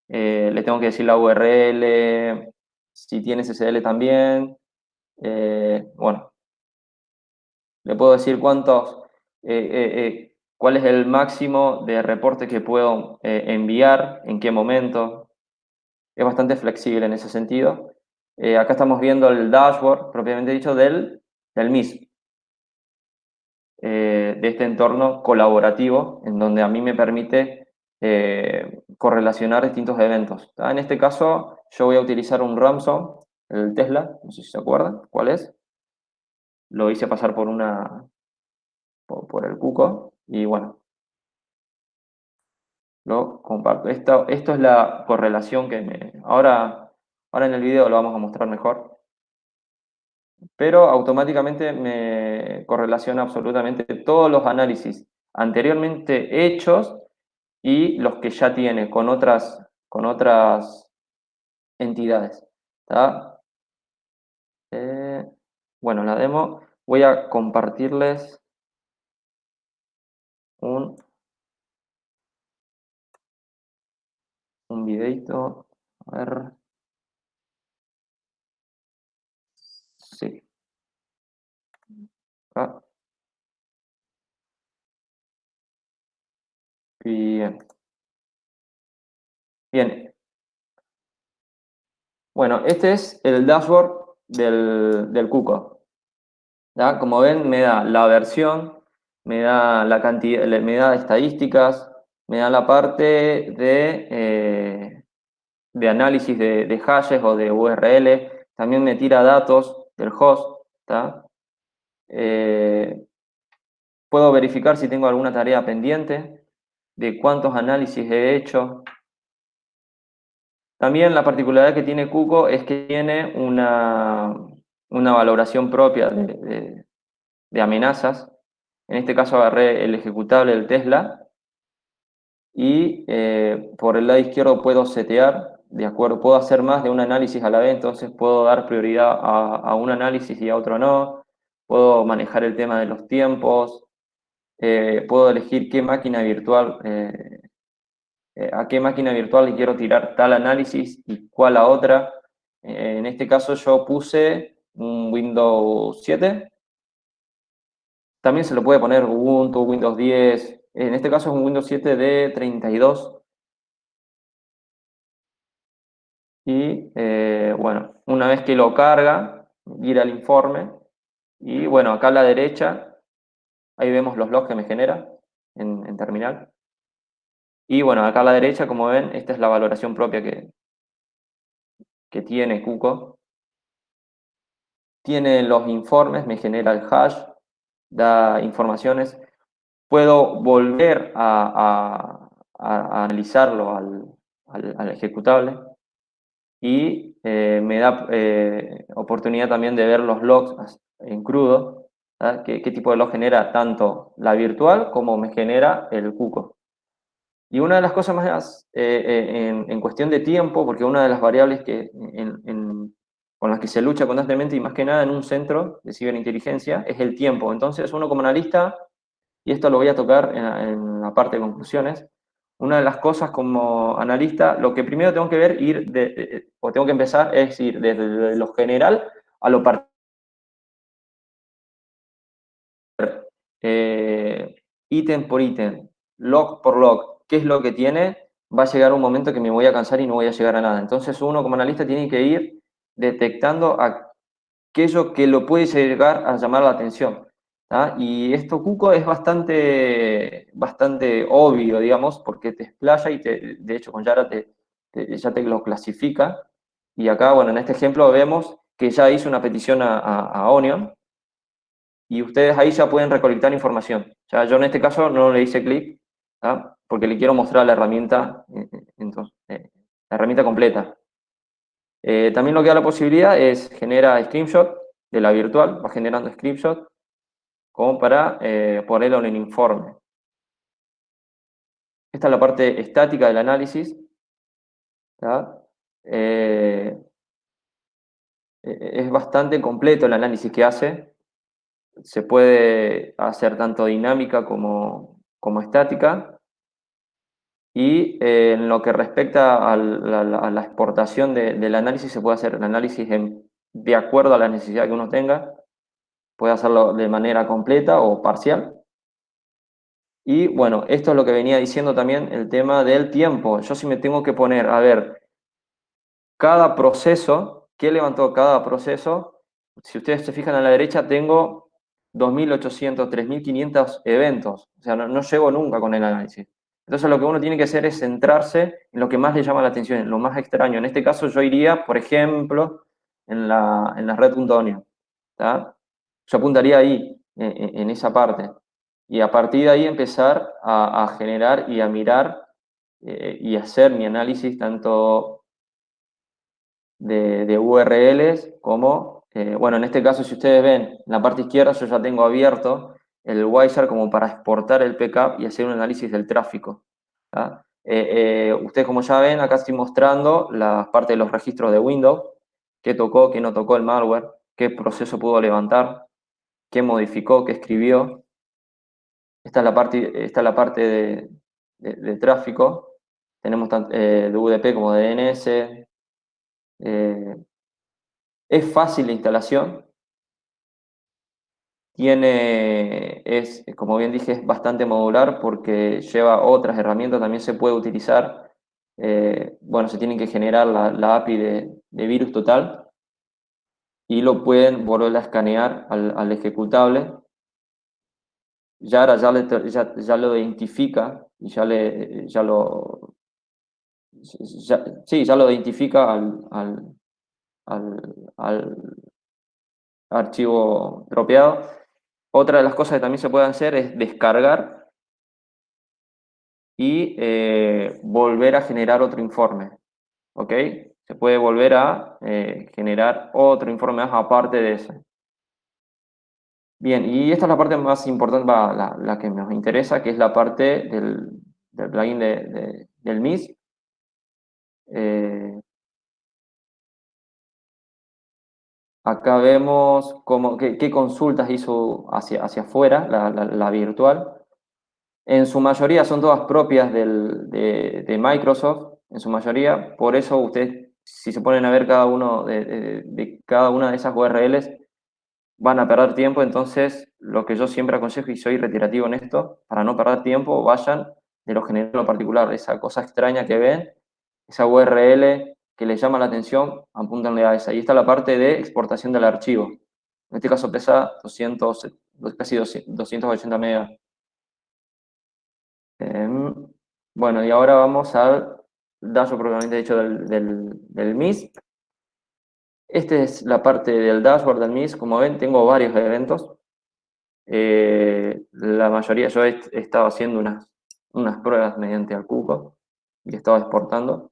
le tengo que decir la URL, si tiene SSL también. Bueno, le puedo decir cuál es el máximo de reporte que puedo enviar, en qué momento. Es bastante flexible en ese sentido. Acá estamos viendo el dashboard, propiamente dicho, del MISP. De este entorno colaborativo en donde a mí me permite correlacionar distintos eventos. En este caso, yo voy a utilizar un ransom, el Tesla, no sé si se acuerdan cuál es. Lo hice pasar por el cuco y bueno, lo comparto. Esto es la correlación ahora en el video lo vamos a mostrar mejor. Pero automáticamente me correlaciona absolutamente todos los análisis anteriormente hechos y los que ya tiene con otras entidades. ¿Está? Bueno, la demo voy a compartirles un videito. A ver. Sí. Ah, bien. Bien. Bueno, este es el dashboard del cuco. ¿Ya? Como ven, me da la versión, me da la cantidad, me da estadísticas, me da la parte de análisis de hashes o de URL, también me tira datos del host, ¿tá? Puedo verificar si tengo alguna tarea pendiente, de cuántos análisis he hecho. También la particularidad que tiene Cuco es que tiene una valoración propia de amenazas. En este caso agarré el ejecutable del Tesla y por el lado izquierdo puedo setear, de acuerdo, puedo hacer más de un análisis a la vez, entonces puedo dar prioridad a un análisis y a otro no, puedo manejar el tema de los tiempos, puedo elegir qué máquina virtual, a qué máquina virtual le quiero tirar tal análisis y cuál a otra. En este caso yo puse un Windows 7. También se lo puede poner Ubuntu, Windows 10. En este caso es un Windows 7 de 32. Y bueno, una vez que lo carga, ir al informe. Y bueno, acá a la derecha, ahí vemos los logs que me genera en terminal. Y bueno, acá a la derecha, como ven, esta es la valoración propia que tiene Cuco. Tiene los informes, me genera el hash, da informaciones. Puedo volver a analizarlo al ejecutable y me da oportunidad también de ver los logs en crudo, ¿verdad? ¿Qué tipo de log genera tanto la virtual como me genera el Cuco? Y una de las cosas más en cuestión de tiempo, porque una de las variables con las que se lucha constantemente y más que nada en un centro de ciberinteligencia es el tiempo. Entonces uno como analista, y esto lo voy a tocar en la parte de conclusiones, una de las cosas como analista, lo que primero tengo que ver, o tengo que empezar, es ir desde lo general a lo particular. Ítem por ítem, log por log, qué es lo que tiene, va a llegar un momento que me voy a cansar y no voy a llegar a nada. Entonces uno como analista tiene que ir detectando aquello que lo puede llegar a llamar la atención. ¿Tá? Y esto Cuco es bastante obvio, digamos, porque te explaya y de hecho con Yara te ya te lo clasifica. Y acá, bueno, en este ejemplo vemos que ya hice una petición a Onion, y ustedes ahí ya pueden recolectar información. Ya yo en este caso no le hice clic, ¿tá? Porque le quiero mostrar la herramienta, entonces, la herramienta completa. También lo que da la posibilidad es generar screenshot de la virtual, va generando screenshot como para ponerlo en el informe. Esta es la parte estática del análisis, ¿tá? Es bastante completo el análisis que hace. Se puede hacer tanto dinámica como estática. Y en lo que respecta a la exportación del análisis, se puede hacer el análisis de acuerdo a la necesidad que uno tenga. Puede hacerlo de manera completa o parcial. Y bueno, esto es lo que venía diciendo también, el tema del tiempo. Yo si me tengo que poner, a ver, cada proceso, ¿qué levantó cada proceso? Si ustedes se fijan a la derecha, tengo 2.800, 3.500 eventos. O sea, no llego nunca con el análisis. Entonces lo que uno tiene que hacer es centrarse en lo que más le llama la atención, en lo más extraño. En este caso yo iría, por ejemplo, en la red.onion. Yo apuntaría ahí, en esa parte. Y a partir de ahí empezar a generar y a mirar y hacer mi análisis tanto de URLs como, bueno, en este caso si ustedes ven, en la parte izquierda yo ya tengo abierto el Wizard como para exportar el pcap y hacer un análisis del tráfico. Ustedes como ya ven, acá estoy mostrando la parte de los registros de Windows, qué tocó, qué no tocó el malware, qué proceso pudo levantar, qué modificó, qué escribió. Esta es la parte de tráfico. Tenemos tanto de UDP como de DNS. Es fácil la instalación. Como bien dije, es bastante modular porque lleva otras herramientas, también se puede utilizar. Bueno, se tiene que generar la API de virus total y lo pueden volver a escanear al ejecutable. Yara ya lo identifica y ya lo identifica al archivo dropeado. Otra de las cosas que también se pueden hacer es descargar y volver a generar otro informe. ¿Ok? Se puede volver a generar otro informe más aparte de ese. Bien, y esta es la parte más importante, la que nos interesa, que es la parte del plugin del MIS. Acá vemos qué consultas hizo hacia afuera, la virtual. En su mayoría son todas propias de Microsoft, en su mayoría. Por eso ustedes, si se ponen a ver cada uno de cada una de esas URLs, van a perder tiempo. Entonces, lo que yo siempre aconsejo, y soy reiterativo en esto, para no perder tiempo, vayan de lo general a lo particular. Esa cosa extraña que ven, esa URL que les llama la atención, apúntenle a esa. Y está la parte de exportación del archivo. En este caso pesa casi 280 megas. Bueno, y ahora vamos al dashboard propiamente dicho del MIS. Esta es la parte del dashboard del MIS. Como ven, tengo varios eventos. La mayoría, yo he estado haciendo unas pruebas mediante Arcuco y he estado exportando.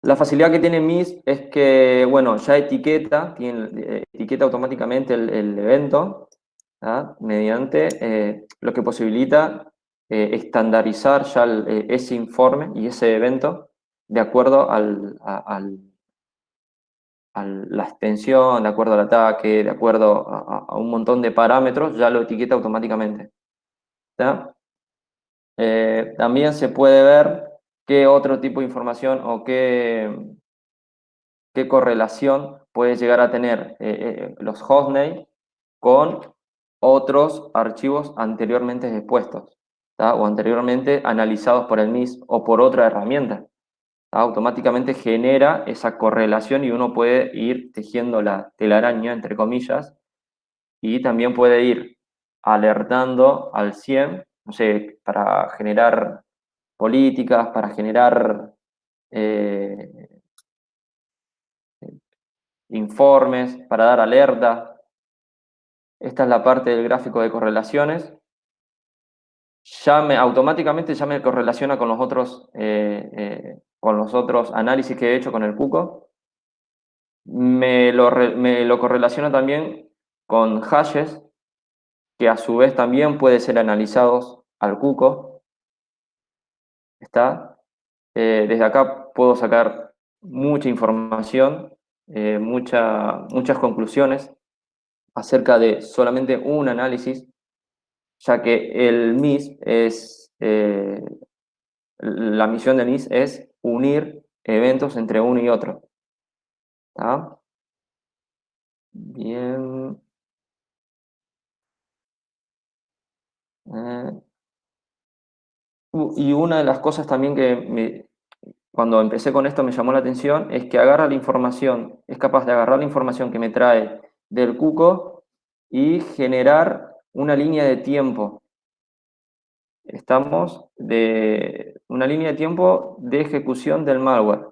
La facilidad que tiene MIS es que, bueno, ya etiqueta automáticamente el evento, ¿tá? Mediante lo que posibilita estandarizar ya ese informe y ese evento de acuerdo a la extensión, de acuerdo al ataque, de acuerdo a un montón de parámetros, ya lo etiqueta automáticamente. ¿Tá? También se puede ver qué otro tipo de información o qué correlación puede llegar a tener los hostnames con otros archivos anteriormente expuestos, ¿tá? O anteriormente analizados por el MIS o por otra herramienta. ¿Tá? Automáticamente genera esa correlación y uno puede ir tejiendo la telaraña, entre comillas, y también puede ir alertando al SIEM, no sé, para generar políticas, para generar informes, para dar alerta. Esta es la parte del gráfico de correlaciones. Automáticamente ya me correlaciona con los otros análisis que he hecho con el Cuco. Me lo correlaciona también con hashes, que a su vez también pueden ser analizados al Cuco. ¿Está? Desde acá puedo sacar mucha información, muchas conclusiones acerca de solamente un análisis, ya que el MIS la misión del MIS es unir eventos entre uno y otro. ¿Está? Bien. Y una de las cosas también que cuando empecé con esto me llamó la atención es que es capaz de agarrar la información que me trae del Cuco y generar una línea de tiempo. Estamos de una línea de tiempo de ejecución del malware.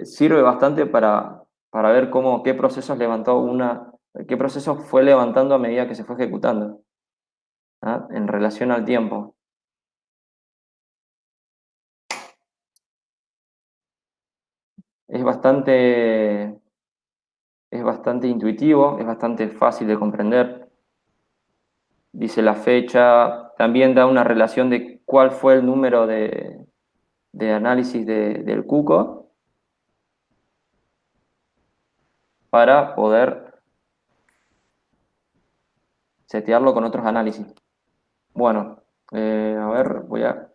Sirve bastante para ver qué procesos qué procesos fue levantando a medida que se fue ejecutando, ¿ah? En relación al tiempo. Es bastante intuitivo, es bastante fácil de comprender. Dice la fecha, también da una relación de cuál fue el número de análisis del Cuco para poder setearlo con otros análisis. Bueno, a ver, voy a...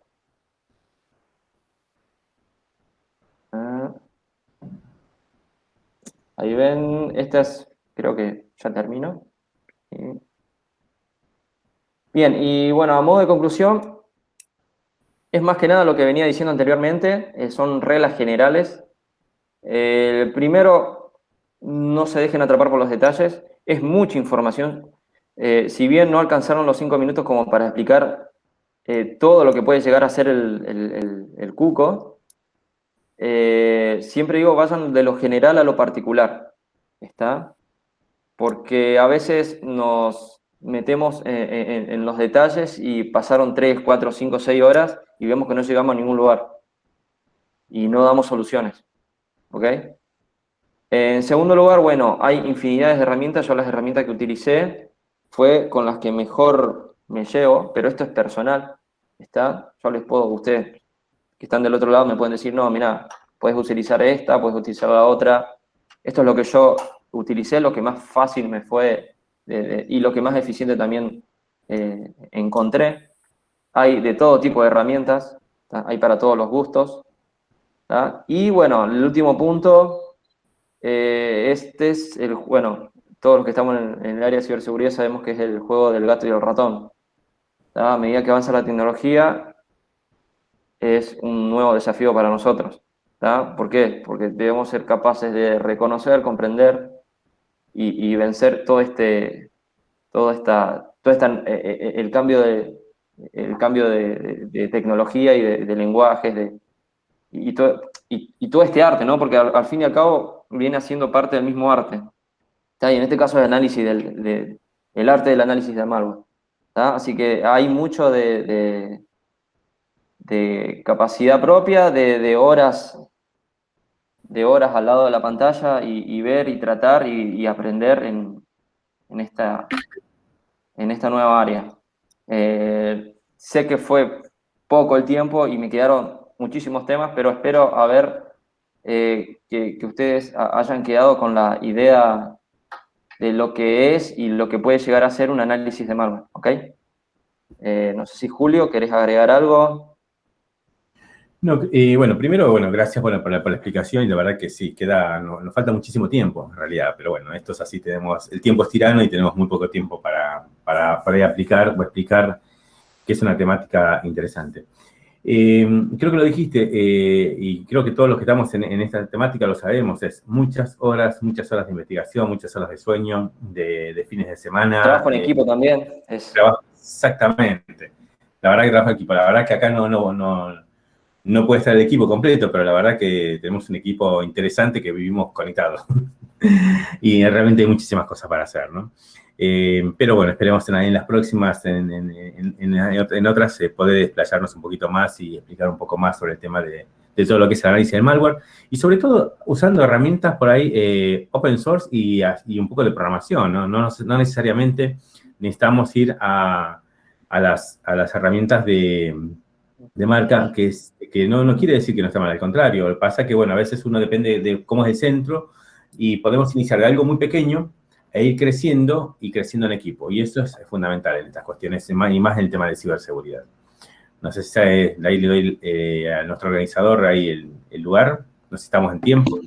Ahí ven, creo que ya termino. Bien, y bueno, a modo de conclusión, es más que nada lo que venía diciendo anteriormente, son reglas generales. Primero, no se dejen atrapar por los detalles, es mucha información. Si bien no alcanzaron los 5 minutos como para explicar todo lo que puede llegar a ser el Cuco, siempre digo, vayan de lo general a lo particular, ¿está? Porque a veces nos metemos en los detalles y pasaron 3, 4, 5, 6 horas y vemos que no llegamos a ningún lugar y no damos soluciones, ¿ok? En segundo lugar, bueno, hay infinidades de herramientas. Yo las herramientas que utilicé fue con las que mejor me llevo, pero esto es personal, ¿está? Ustedes que están del otro lado me pueden decir, no, mira, puedes utilizar esta, puedes utilizar la otra. Esto es lo que yo utilicé, lo que más fácil me fue y lo que más eficiente también encontré. Hay de todo tipo de herramientas, ¿tá? Hay para todos los gustos, ¿tá? Y bueno, el último punto, bueno, todos los que estamos en el área de ciberseguridad sabemos que es el juego del gato y el ratón, ¿tá? A medida que avanza la tecnología, es un nuevo desafío para nosotros, ¿tá? ¿Por qué? Porque debemos ser capaces de reconocer, comprender y vencer el cambio de tecnología y de lenguajes y todo este arte, ¿no? Porque al fin y al cabo viene siendo parte del mismo arte, ¿tá? Y en este caso es el arte del análisis de malware, ¿tá? Así que hay mucho de capacidad propia, de horas al lado de la pantalla y ver y tratar y aprender en esta nueva área. Sé que fue poco el tiempo y me quedaron muchísimos temas, pero espero que ustedes hayan quedado con la idea de lo que es y lo que puede llegar a ser un análisis de malware, ¿ok? No sé si Julio, ¿querés agregar algo? No, bueno, primero, bueno, gracias por la explicación y la verdad que sí, nos falta muchísimo tiempo en realidad, pero bueno, esto es así, el tiempo es tirano y tenemos muy poco tiempo para aplicar o explicar que es una temática interesante. Creo que lo dijiste y creo que todos los que estamos en esta temática lo sabemos, es muchas horas de investigación, muchas horas de sueño, de fines de semana. Trabajo en equipo también. Exactamente. La verdad que trabajo en equipo. La verdad que acá no puede estar el equipo completo, pero la verdad que tenemos un equipo interesante que vivimos conectados. Y realmente hay muchísimas cosas para hacer, ¿no? Pero bueno, esperemos en las próximas, en otras, poder desplayarnos un poquito más y explicar un poco más sobre el tema de todo lo que es el análisis del malware, y sobre todo usando herramientas por ahí open source y un poco de programación, ¿no? No necesariamente necesitamos ir a las herramientas de marca, que no quiere decir que no está mal, al contrario. Lo que pasa es que, bueno, a veces uno depende de cómo es el centro y podemos iniciar de algo muy pequeño e ir creciendo y creciendo en equipo. Y eso es fundamental en estas cuestiones, y más en el tema de ciberseguridad. No sé si ahí le doy a nuestro organizador ahí el lugar. No sé si estamos en tiempo.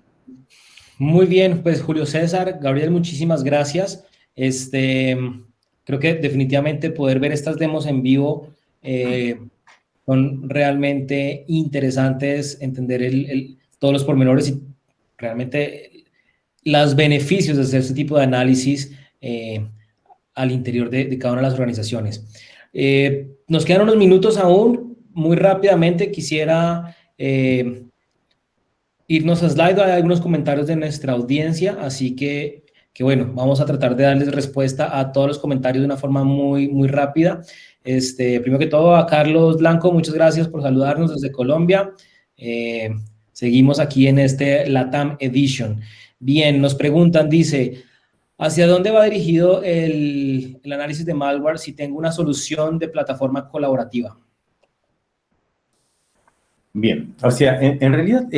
Muy bien, pues Julio César, Gabriel, muchísimas gracias. Creo que definitivamente poder ver estas demos en vivo son realmente interesantes, entender todos los pormenores y realmente los beneficios de hacer este tipo de análisis al interior de cada una de las organizaciones. Nos quedan unos minutos aún. Muy rápidamente quisiera irnos a slide. Hay algunos comentarios de nuestra audiencia, así que bueno, vamos a tratar de darles respuesta a todos los comentarios de una forma muy rápida. Primero que todo, a Carlos Blanco, muchas gracias por saludarnos desde Colombia. Seguimos aquí en LATAM Edition. Bien, nos preguntan, dice, ¿hacia dónde va dirigido el análisis de malware si tengo una solución de plataforma colaborativa? Bien, o sea, en realidad,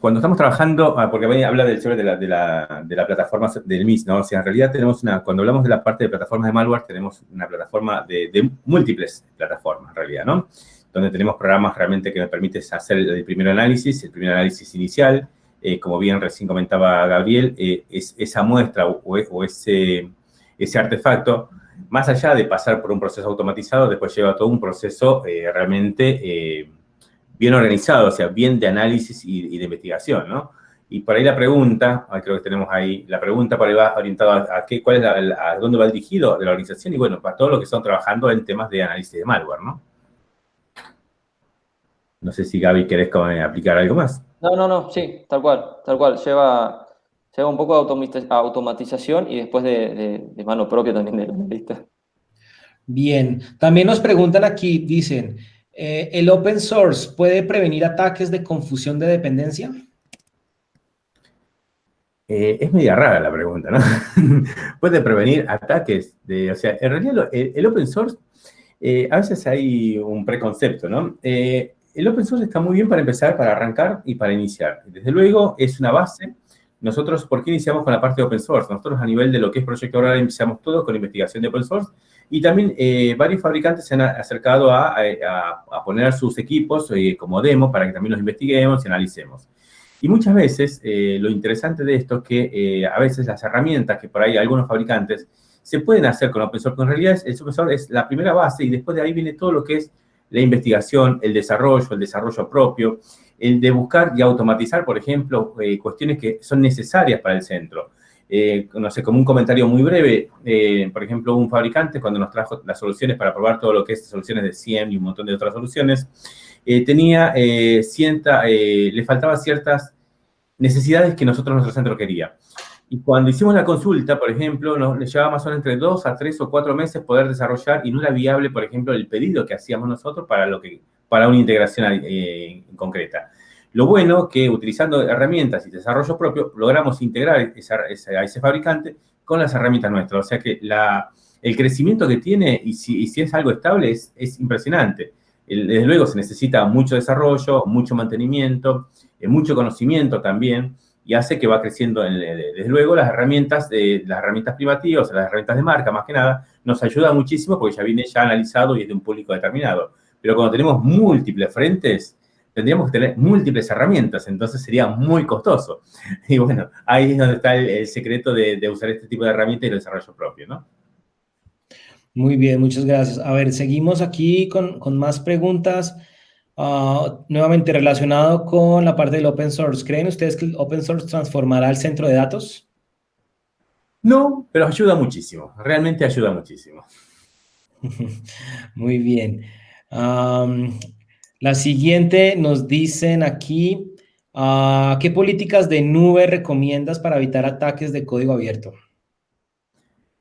cuando estamos trabajando, porque habla del sobre de la plataforma del MIS, ¿no? O sea, en realidad cuando hablamos de la parte de plataformas de malware, tenemos una plataforma de múltiples plataformas, en realidad, ¿no? Donde tenemos programas realmente que nos permiten hacer el primer análisis inicial, como bien recién comentaba Gabriel, esa muestra o ese artefacto, más allá de pasar por un proceso automatizado, después lleva todo un proceso realmente bien organizado, o sea, bien de análisis y de investigación, ¿no? Y por ahí la pregunta, creo que tenemos ahí, la pregunta por ahí va orientada a dónde va dirigido de la organización y, bueno, para todo lo que están trabajando en temas de análisis de malware, ¿no? No sé si, Gaby, querés aplicar algo más. No, sí, tal cual. Lleva un poco de automatización y después de mano propia también del analista. Bien, también nos preguntan aquí, dicen, ¿el open source puede prevenir ataques de confusión de dependencia? Es media rara la pregunta, ¿no? Puede prevenir ataques o sea, en realidad el open source, a veces hay un preconcepto, ¿no? El open source está muy bien para empezar, para arrancar y para iniciar. Desde luego, es una base. Nosotros, ¿por qué iniciamos con la parte de open source? Nosotros, a nivel de lo que es Proyecto Aurora, iniciamos todo con investigación de open source. Y también varios fabricantes se han acercado a poner sus equipos como demo para que también los investiguemos y analicemos. Y muchas veces, lo interesante de esto es que a veces las herramientas que por ahí algunos fabricantes se pueden hacer con open source, pero en realidad el open source es la primera base y después de ahí viene todo lo que es la investigación, el desarrollo propio, el de buscar y automatizar, por ejemplo, cuestiones que son necesarias para el centro. No sé, como un comentario muy breve, por ejemplo, un fabricante cuando nos trajo las soluciones para probar todo lo que es soluciones de SIEM y un montón de otras soluciones, le faltaban ciertas necesidades que nuestro centro quería. Y cuando hicimos la consulta, por ejemplo, le llevaba más o menos entre 2 a 3 o 4 meses poder desarrollar y no era viable, por ejemplo, el pedido que hacíamos nosotros para una integración concreta. Lo bueno que utilizando herramientas y desarrollo propio, logramos integrar a ese fabricante con las herramientas nuestras. O sea que el crecimiento que tiene, y si es algo estable, es impresionante. Desde luego se necesita mucho desarrollo, mucho mantenimiento, mucho conocimiento también, y hace que va creciendo. Desde luego las herramientas privativas, las herramientas de marca, más que nada, nos ayudan muchísimo porque ya viene analizado y es de un público determinado. Pero cuando tenemos múltiples frentes, tendríamos que tener múltiples herramientas, entonces sería muy costoso. Y bueno, ahí es donde está el secreto de usar este tipo de herramientas y el desarrollo propio, ¿no? Muy bien, muchas gracias. A ver, seguimos aquí con más preguntas. Nuevamente relacionado con la parte del open source. ¿Creen ustedes que el open source transformará el centro de datos? No, pero ayuda muchísimo. Realmente ayuda muchísimo. Muy bien. Am, la siguiente nos dicen aquí, ¿qué políticas de nube recomiendas para evitar ataques de código abierto?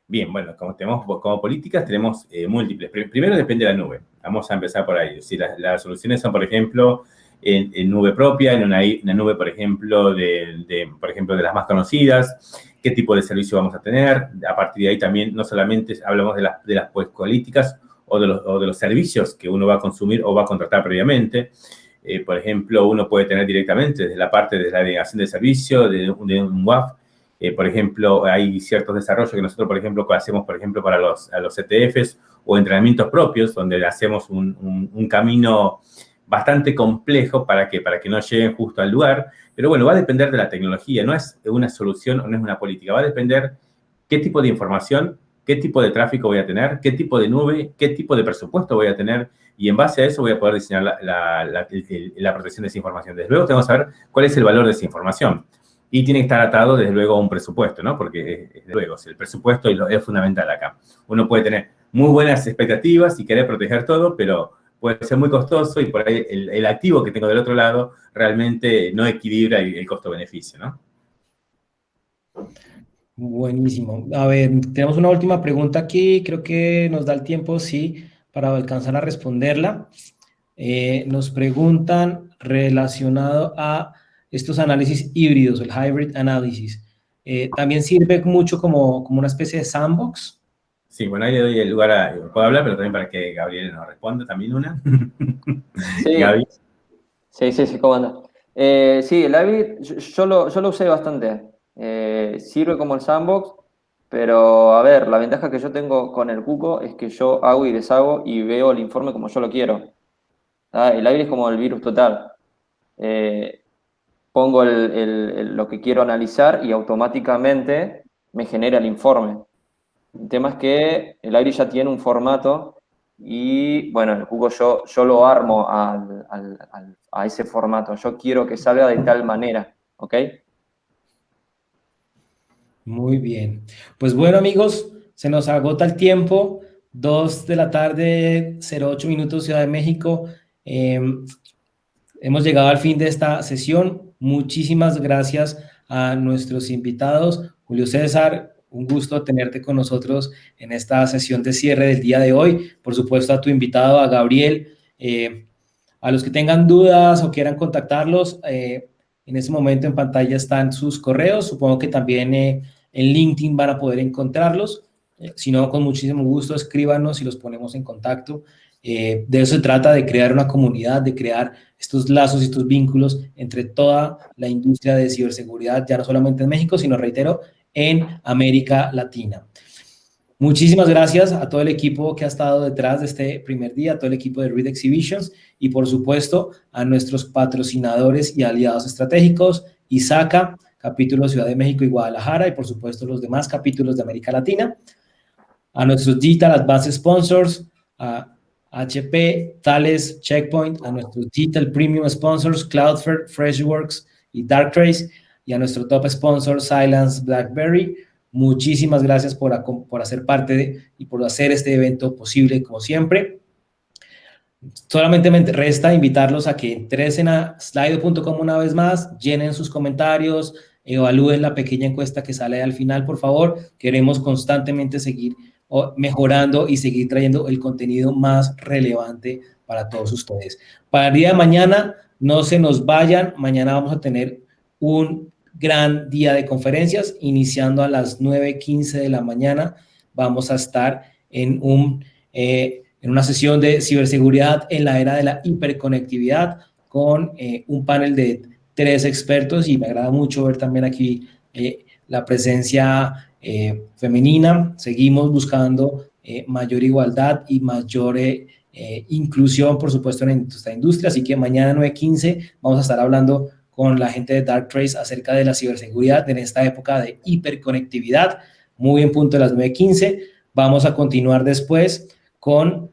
Bien, bueno, como políticas tenemos múltiples. Primero depende de la nube. Vamos a empezar por ahí. Si las soluciones son, por ejemplo, en nube propia, en una nube, por ejemplo, por ejemplo, de las más conocidas, qué tipo de servicio vamos a tener. A partir de ahí también no solamente hablamos de las pues, políticas o de los servicios que uno va a consumir o va a contratar previamente. Por ejemplo, uno puede tener directamente desde la parte de la delegación de servicio, de un WAF. Por ejemplo, hay ciertos desarrollos que nosotros, por ejemplo, hacemos, por ejemplo, para los CTFs o entrenamientos propios, donde hacemos un camino bastante complejo para que no lleguen justo al lugar. Pero bueno, va a depender de la tecnología, no es una solución o no es una política, va a depender qué tipo de información, qué tipo de tráfico voy a tener, qué tipo de nube, qué tipo de presupuesto voy a tener, y en base a eso voy a poder diseñar la protección de esa información. Desde luego tenemos que saber cuál es el valor de esa información. Y tiene que estar atado, desde luego, a un presupuesto, ¿no? Porque, desde luego, el presupuesto es fundamental acá. Uno puede tener muy buenas expectativas y querer proteger todo, pero puede ser muy costoso y por ahí el activo que tengo del otro lado realmente no equilibra el costo-beneficio, ¿no? Buenísimo. A ver, tenemos una última pregunta aquí. Creo que nos da el tiempo, sí, para alcanzar a responderla. Nos preguntan relacionado a estos análisis híbridos, el hybrid analysis. ¿También sirve mucho como una especie de sandbox? Sí, bueno, ahí le doy el lugar puedo hablar, pero también para que Gabriel nos responda también una. Sí, Gaby. sí, ¿cómo anda? Sí, el hybrid yo lo usé bastante. Sirve como el sandbox, pero a ver, la ventaja que yo tengo con el Cuco es que yo hago y deshago y veo el informe como yo lo quiero. ¿Ah? El hybrid es como el virus total. Eh, Pongo lo que quiero analizar y automáticamente me genera el informe. El tema es que el hybrid ya tiene un formato y, bueno, el Cuco yo lo armo a ese formato. Yo quiero que salga de tal manera, ¿ok? Muy bien. Pues bueno, amigos, se nos agota el tiempo. 2 de la tarde, 08 minutos, Ciudad de México. Hemos llegado al fin de esta sesión. Muchísimas gracias a nuestros invitados. Julio César, un gusto tenerte con nosotros en esta sesión de cierre del día de hoy. Por supuesto, a tu invitado, a Gabriel. A los que tengan dudas o quieran contactarlos, en ese momento en pantalla están sus correos. Supongo que también en LinkedIn van a poder encontrarlos. Si no, con muchísimo gusto, escríbanos y los ponemos en contacto. De eso se trata, de crear una comunidad, de crear estos lazos y estos vínculos entre toda la industria de ciberseguridad, ya no solamente en México, sino, reitero, en América Latina. Muchísimas gracias a todo el equipo que ha estado detrás de este primer día, a todo el equipo de Read Exhibitions y, por supuesto, a nuestros patrocinadores y aliados estratégicos, ISACA, capítulo Ciudad de México y Guadalajara, y, por supuesto, los demás capítulos de América Latina, a nuestros Digital Advanced Sponsors, a HP, Thales, Checkpoint, a nuestros Digital Premium Sponsors, Cloudflare, Freshworks y Darktrace, y a nuestro top sponsor, Silence BlackBerry. Muchísimas gracias por hacer parte y por hacer este evento posible, como siempre. Solamente me resta invitarlos a que ingresen a slido.com una vez más, llenen sus comentarios, evalúen la pequeña encuesta que sale al final, por favor. Queremos constantemente seguir mejorando y seguir trayendo el contenido más relevante para todos ustedes. Para el día de mañana, no se nos vayan. Mañana vamos a tener un gran día de conferencias, iniciando a las 9:15 de la mañana. Vamos a estar en una sesión de ciberseguridad en la era de la hiperconectividad con un panel de 3 expertos, y me agrada mucho ver también aquí la presencia femenina. Seguimos buscando mayor igualdad y mayor inclusión, por supuesto, en esta industria, así que mañana 9:15 vamos a estar hablando con la gente de Darktrace acerca de la ciberseguridad en esta época de hiperconectividad, muy en punto de las 9:15. Vamos a continuar después con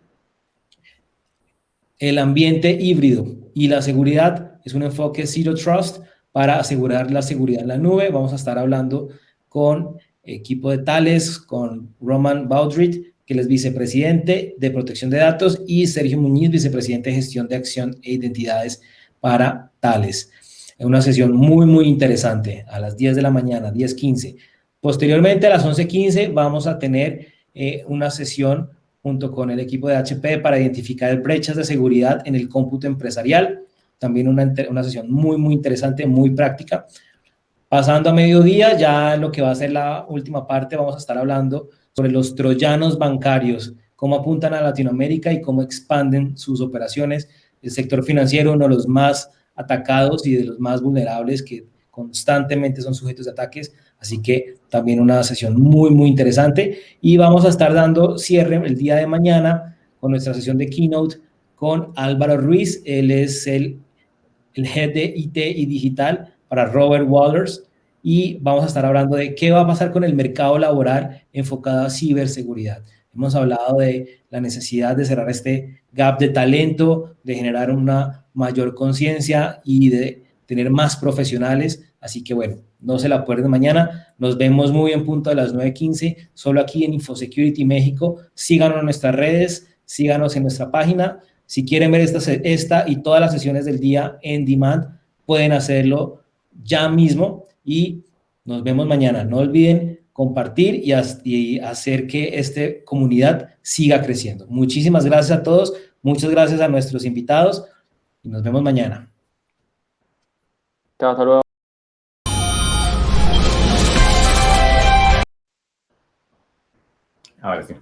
el ambiente híbrido y la seguridad. Es un enfoque Zero Trust para asegurar la seguridad en la nube. Vamos a estar hablando con equipo de Thales, con Roman Baudrit, que él es vicepresidente de protección de datos, y Sergio Muñiz, vicepresidente de gestión de acción e identidades para Thales. Es una sesión muy, muy interesante a las 10 de la mañana, 10:15. Posteriormente, a las 11:15, vamos a tener una sesión junto con el equipo de HP para identificar brechas de seguridad en el cómputo empresarial. También una sesión muy, muy interesante, muy práctica. Pasando a mediodía, ya en lo que va a ser la última parte, vamos a estar hablando sobre los troyanos bancarios, cómo apuntan a Latinoamérica y cómo expanden sus operaciones. El sector financiero, uno de los más atacados y de los más vulnerables, que constantemente son sujetos de ataques, así que también una sesión muy, muy interesante. Y vamos a estar dando cierre el día de mañana con nuestra sesión de Keynote con Álvaro Ruiz. Él es el Head de IT y Digital para Robert Walters, y vamos a estar hablando de qué va a pasar con el mercado laboral enfocado a ciberseguridad. Hemos hablado de la necesidad de cerrar este gap de talento, de generar una mayor conciencia y de tener más profesionales. Así que bueno, no se la pierdan mañana. Nos vemos muy en punto de las 9:15, solo aquí en InfoSecurity México. Síganos en nuestras redes, síganos en nuestra página. Si quieren ver esta y todas las sesiones del día en demand, pueden hacerlo ya mismo, y nos vemos mañana. No olviden compartir y hacer que esta comunidad siga creciendo. Muchísimas gracias a todos, muchas gracias a nuestros invitados y nos vemos mañana. Chao, hasta luego. Ahora sí.